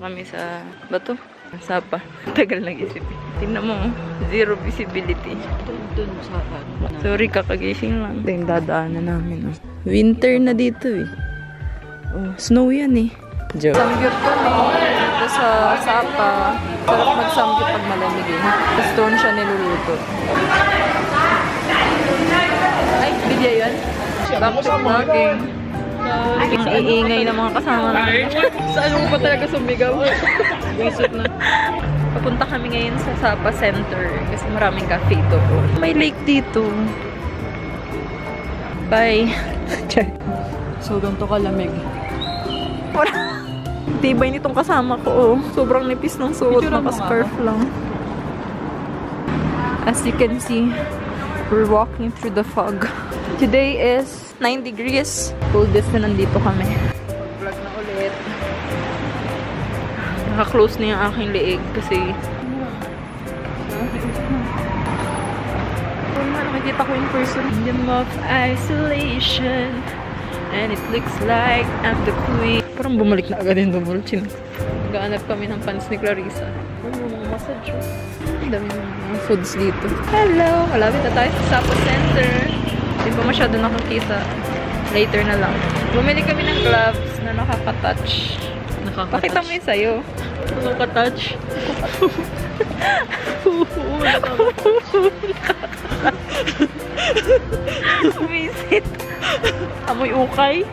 kami sa bato. Sapa. Tagal nag-isip. Tingnan mo, zero visibility. Sorry, kakagising lang. Ito yung dadaanan namin. Winter na dito eh. Oh, snow yan eh. Joke. Samgyup kami. Dito sa Sapa. Sarap mag-samgyup pag malamig eh. Tapos doon siya niluluto. Ay, video yun? Back to vlogging. Ang iingay ng mga kasama namin. Saan mo pa talaga sumigaw? Wisip na. Papunta kami ngayon sa Sapa Center kasi maraming cafe ito. May lake dito. Bye. So, ganito kalamig. Tibay nitong kasama ko. Oh. Sobrang nipis ng suot. Naka-scarf lang. As you can see, we're walking through the fog. Today is 9 degrees. Coldest na nandito kami. Vlog na ulit. Naka-close na yung aking leeg kasi nakikita ko in person. Of isolation and it looks like I'm the queen. Parang bumalik na agad yung dumulchin. Nagaanap kami ng pants ni Clarissa. Mga massage. Ang dami mga foods dito. Hello! Malapit na tayo sa Sapa Center. Hindi pa masyado nakakita. Later na lang. Bumili kami ng gloves na nakaka-touch. Pakita mo yun sa'yo. Nakaka-touch. Visit. Amoy ukay.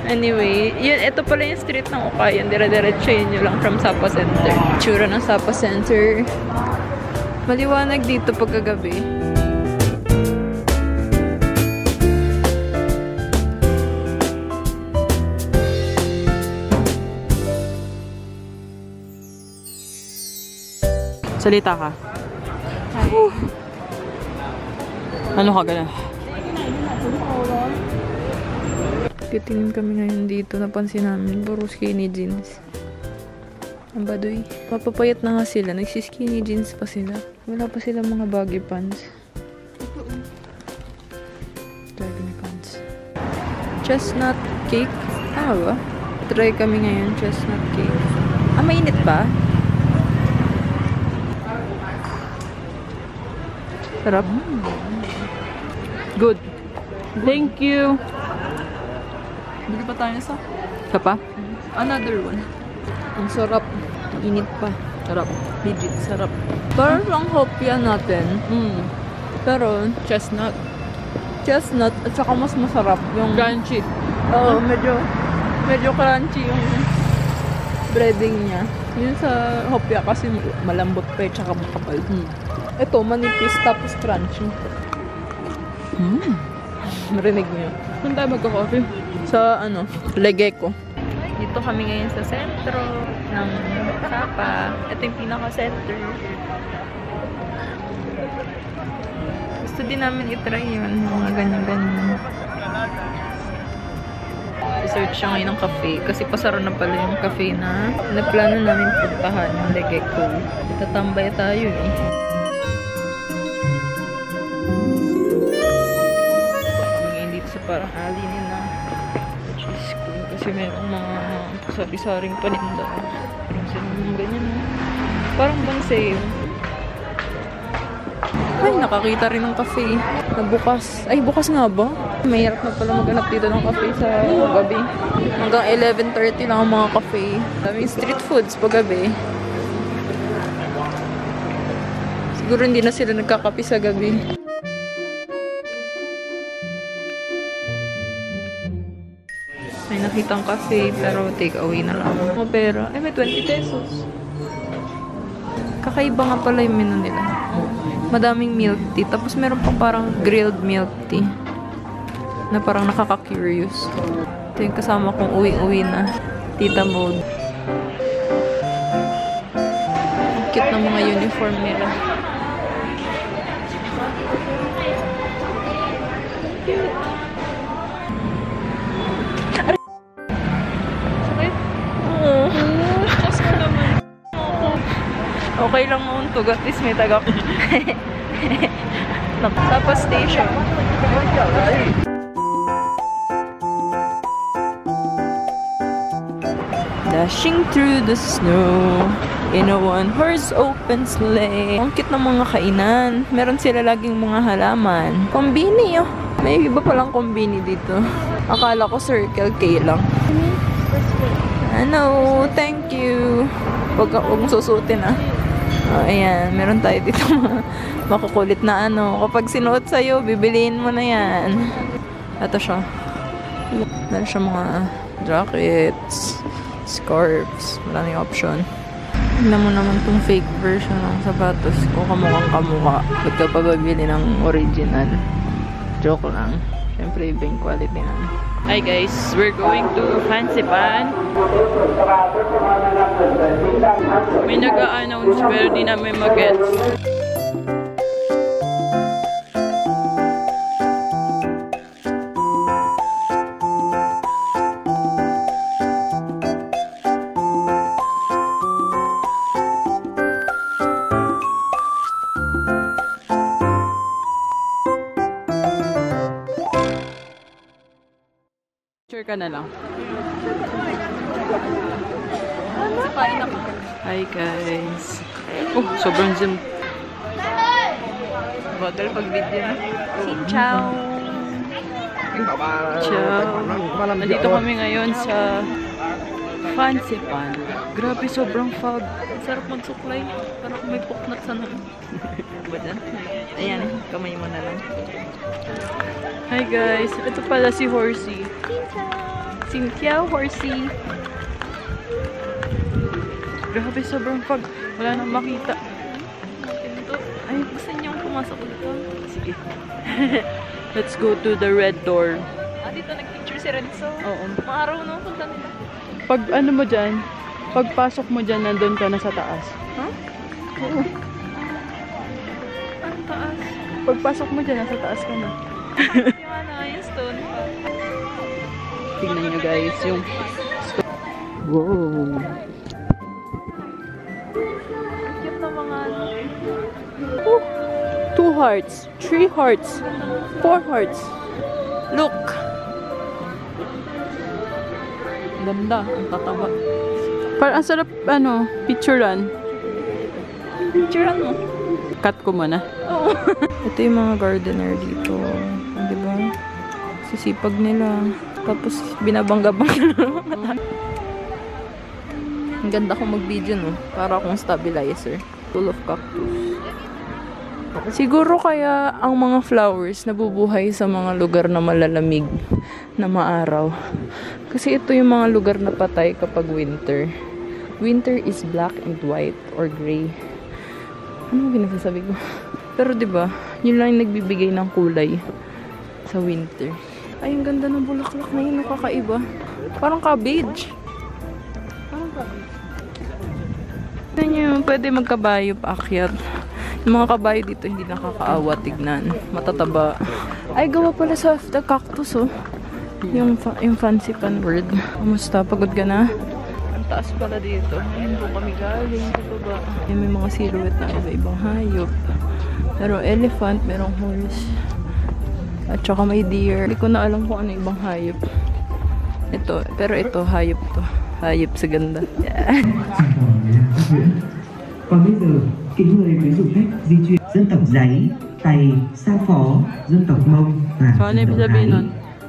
Anyway, yun, ito pala yung street ng Ukayan. Dire-diretsayin nyo lang from Sapa Center. Tsura ng Sapa Center. Maliwanag dito pagkagabi. Salita ka. Ano ka gana? Titingin kami ngayon dito. Napansin namin. Puro skinny jeans. Ang baduy. Papapayat na nga sila. Nagsiskinny jeans pa sila. Wala pa sila mga baggy pants. Baggy pants. Chestnut cake. Ba? Try kami ngayon. Chestnut cake. Mainit ba? Sarap. Good. Thank you. Bili pa tayo sa? Isa pa? Another one. Ang sarap. Init pa. Sarap. Legit. Sarap. Parang lang hopya natin. Pero, chestnut. Chestnut. At saka mas masarap. Yung crunchy. Oo, medyo crunchy yung breading niya. Yun sa hopya kasi malambot pa at saka makapal. Ito, manipis tapos crunchy. Marinig niyo. Saan tayo magka-coffee? Sa, Legeko. Dito kami ngayon sa sentro ng Sapa. Ito yung pinaka-center. Gusto din namin itry yun. Mga ganyan-ganyan. Search siya ngayon ng cafe. Kasi pasara na pala yung cafe na plano namin puntahan. Yung Legeko. Itatambay tayo eh. Parang alley nila, which is cool kasi mayroong mga sari-saring paninda. Parang sinong ganyan. Parang bang-sale. Ay, nakakita rin ng cafe na bukas. Ay, bukas nga ba? Mahirap na pala maghanap dito ng cafe sa gabi. Hanggang 11:30 lang ang mga cafe. Daming street foods paggabi. Siguro hindi na sila nagkakape sa gabi. May nakitang cafe, pero take away na lang. Mga pera. Ay, may 20 pesos. Kakaiba nga pala yung menu nila. Madaming milk tea. Tapos meron pang parang grilled milk tea. Na parang nakaka-curious. Ito yung kasama kong uwi-uwi na. Tita mode. Ang cute ng mga uniform nila. Okay lang mo untog, at least may taga. Sapa Station. Dashing through the snow in a one-horse open sleigh. Ang cute ng mga kainan. Meron sila laging mga halaman. Kombini, oh. May iba palang kombini dito. Akala ko Circle K lang. Ano, thank you. Huwag mong susutin, ah. Oh, ayan, meron tayo dito mga makukulit na ano. Kapag sinuot sa'yo, bibiliin mo na yan. Ito siya. Meron siya mga jackets, scarves, maraming option. Tignan mo naman tong fake version ng sapatos ko, kamukhang kamukha. Ba't ka pa babili ng original? Joke lang. Siyempre, iba yung quality na. Hi guys, we're going to Fancy Pan. May nag-a-announce pero di namin mag-gets. Picture ka na lang. Hi guys. Oh, sobrang zoom. Bagal pag video na. Xin chào. Ciao. Nandito kami ngayon sa Fancy Pan. Grabe, sobrang fog. Sarap magsuklay. Parang may puknat sa nang. Ayan, kamay mo na lang. Hi guys, ito pala si Horsey. Cynthia, Horsey. Grabe, sobrang fog. Wala nang makita. Ay, gusto niyong pumasok dito. Sige. Let's go to the red door. Ah, dito nag-picture si Renzo. Oo. Maaraw no, punta nila. Pag ano mo dyan, pagpasok mo dyan, nandun ka na sa taas. Huh? Oo. Ang taas? Pagpasok mo dyan, nasa taas ka na. Yung ano, yung stone. Tignan nyo guys, yung stone. Wow. Cute na mga ano. 2 hearts, 3 hearts, 4 hearts. Look! Ganda, ang tataba. Parang ang sarap, ano, picturean. Picturean mo. Cut ko muna. Oo. Ito yung mga gardener dito. Diba? Sisipag nila. Tapos, binabangga-bangga na mga tao. Ang ganda kong mag-video, no? Para akong stabilizer. Full of cactus. Siguro kaya ang mga flowers nabubuhay sa mga lugar na malalamig, na maaraw. Kasi ito yung mga lugar na patay kapag winter. Winter is black and white or gray. Ano ginasasabi ko? Pero 'di ba, yun lang yung nagbibigay ng kulay sa winter. Ay, ang ganda ng bulaklak na yun, nakakaiba. Parang cabbage. Parang cabbage. Tignan nyo, pwede magkabayo paakyat. Yung mga kabayo dito hindi nakakaawa tignan. Matataba. Ay, gawa pala sa the cactus, oh. Yung Fancy Pan word. Kamusta? Pagod ka na? Ang taas pala dito. Ayun po kami galing. Baba. May mga silhouette na iba-ibang hayop. Merong elephant, merong horse. At saka may deer. Hindi ko na alam kung ano ibang hayop. Ito. Pero ito, hayop to. Hayop sa ganda. Yeah. Còn bây giờ, kính mời quý du khách di chuyển dân tộc Giấy, Tày, Sa Phó, dân tộc Mông và dân tộc Thái.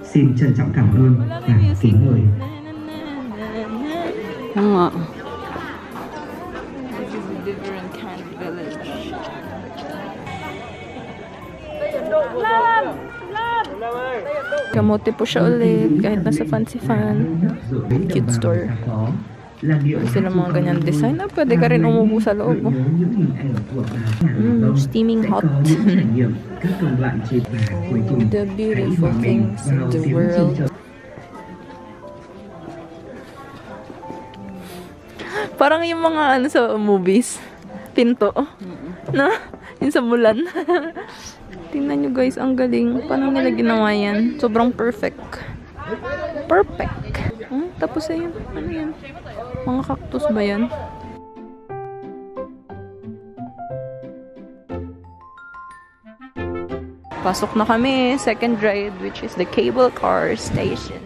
Xin trân trọng cảm ơn và kính mời. Kamote po siya ulit kahit nasa Fancy Fan. Cute store. Sila mga ganyan design. Ah, pwede ka rin umupo sa loob. Steaming hot. The beautiful things in the world. Parang yung mga ano sa movies. Pinto. No? Yung sa Mulan. Tingnan nyo guys, ang galing. Paano nila ginawa yan? Sobrang perfect. Perfect. Tapos ayun. Ano yan? Mga cactus ba yan? Pasok na kami. Second ride, which is the cable car station.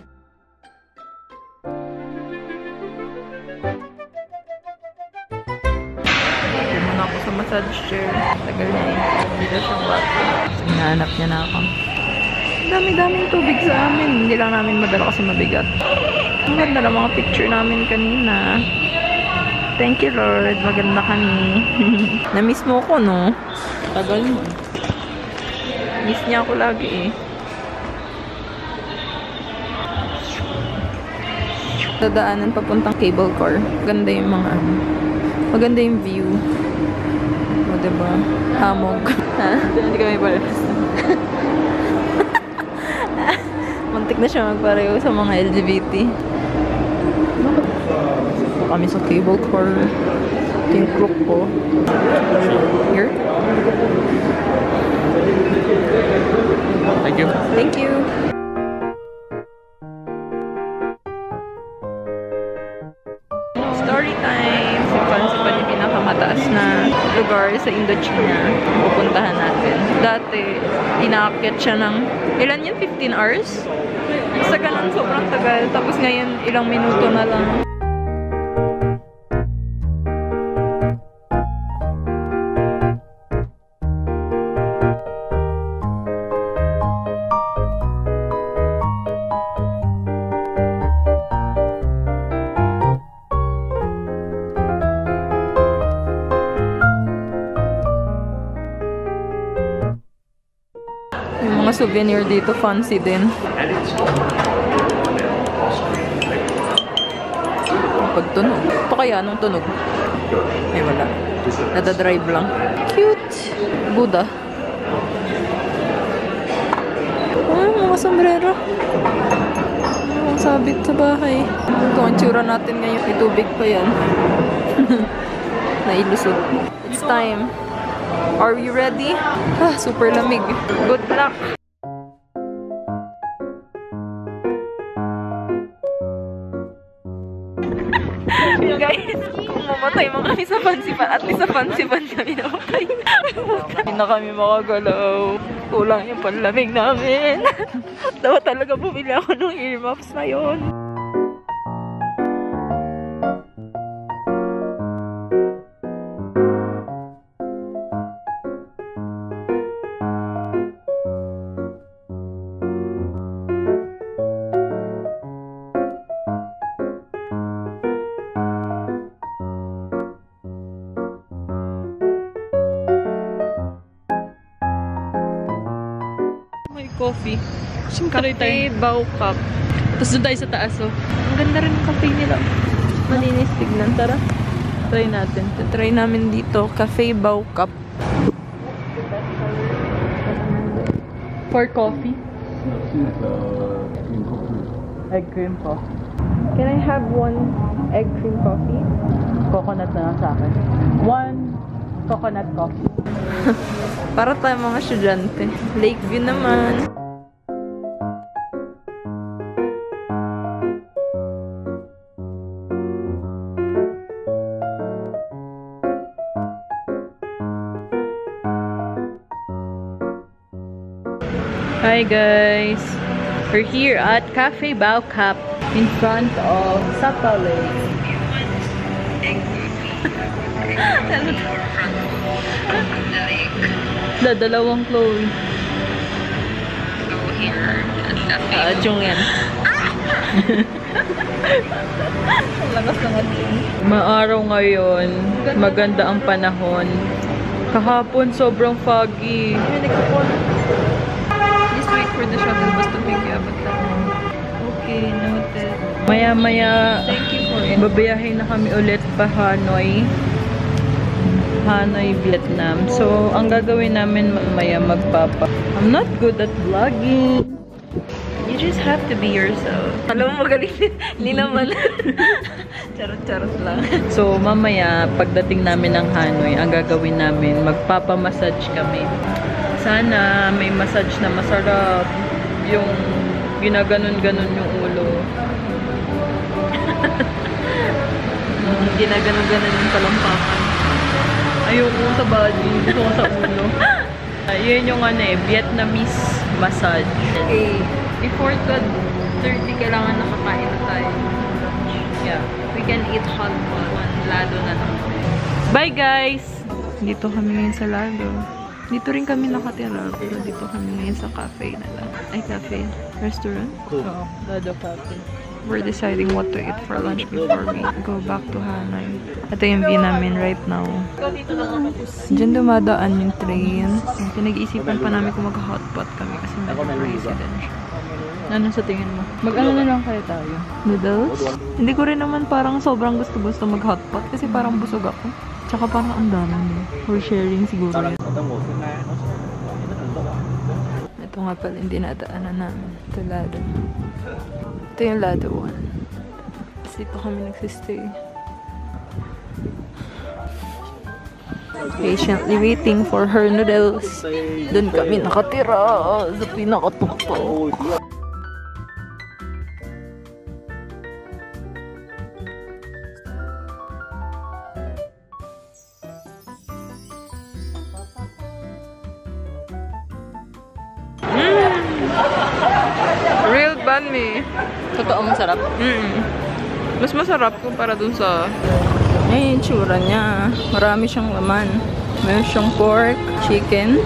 massage chair. Tagal niya eh. Hindi na siyang water. Hinahanap niya na ako. Dami-daming tubig sa amin. Hindi lang namin madala kasi mabigat. Ang ganda na mga picture namin kanina. Thank you, Lord. Maganda kami. Na-miss mo ko, no? Tagal mo. Miss niya ako lagi eh. Dadaanan papuntang cable car. Maganda yung mga ano. Maganda yung view. O, diba? Hamog. Ha? Hindi kami pares. Muntik na siya magpareho sa mga LGBT. Kami sa cable car. Ito yung crook ko. Here? Thank you. Thank you. Story time. Sipan yung pinakamataas na lugar sa Indochina. Pupuntahan natin. Dati, inaakyat siya ng, ilan yun? 15 hours? Sa ganun, sobrang tagal. Tapos ngayon, ilang minuto na lang. Yung mga souvenir dito, fancy din. Pagtunog. Ito kaya, anong tunog? Ay, wala. Nadadrive lang. Cute! Buddha. Ay, mga sombrero. Mga sabit sa bahay. Ito ang tsura natin ngayon. May tubig pa yan. Nailusog. It's time. Are we ready? Ah, super lamig. Good luck! Guys, kung mamatay mo kami sa pansipan, at least sa pansipan kami namatay. Hindi na kami makagalaw. Kulang yung panlamig namin. Dapat talaga bumili ako ng earmuffs na yun. Coffee. Cafe Bao Cup. Tapos doon tayo sa taas, oh. Ang ganda rin ng cafe nila. Malinis tignan. Tara. Try natin. Try namin dito. Cafe Bao Cup. For coffee. Egg cream coffee. Can I have one egg cream coffee? Coconut na lang sa akin. One coconut coffee. Para tayo mga estudyante. Lakeview naman. Hi guys! We're here at Cafe Bao Cup in front of Sapa Lake. Dalawang Chloe. Go here at Cafe Jungen. Ang lakas ng ating. Maaraw ngayon. Maganda ang panahon. Kahapon sobrang foggy. Just wait for the shuttle bus to pick you up at that. Okay, noted. Maya-maya, Thank you for it. babiyahin na kami ulit pa Hanoi, Vietnam. So, ang gagawin namin mamaya magpapa. I'm not good at vlogging. You just have to be yourself. Alam mo, magaling. Hindi naman. Charot-charot lang. So, mamaya, pagdating namin ng Hanoi, ang gagawin namin, magpapamassage kami. Sana may massage na masarap. Yung ginaganon-ganon yung ulo. Ginaganon-ganon yung talampakan. Ayoko sa body, gusto ko sa ulo. Yun yung ano Vietnamese massage. Okay. Before 12:30, kailangan nakakain na tayo. Yeah. We can eat hot one. Lado na lang. Bye guys! Dito kami ngayon sa Lado. Dito rin kami nakatira, pero dito kami ngayon sa cafe nila. Ay, cafe? Restaurant? Oo, Lado Cafe. We're deciding what to eat for lunch before we go back to Hanoi. Ito yung view namin right now. Diyan dumadaan yung train. Pinag-iisipan pa namin kung mag-hotpot kami kasi medyo crazy din siya. Ano sa tingin mo? Mag-ano na lang kaya tayo? Noodles? Hindi ko rin naman parang sobrang gusto-gusto mag-hotpot kasi parang busog ako. Tsaka parang ang dami. For sharing siguro yan. Ito nga pala yung dinadaanan namin. Ito Lado. Ito yung Lado 1. Tapos dito kami nagsistay. Patiently waiting for her noodles. Doon kami nakatira sa pinakatuktok. Real banh mi. Totoo masarap. Mas masarap kumpara dun sa... Ay, yung tsura niya. Marami siyang laman. Meron siyang pork, chicken,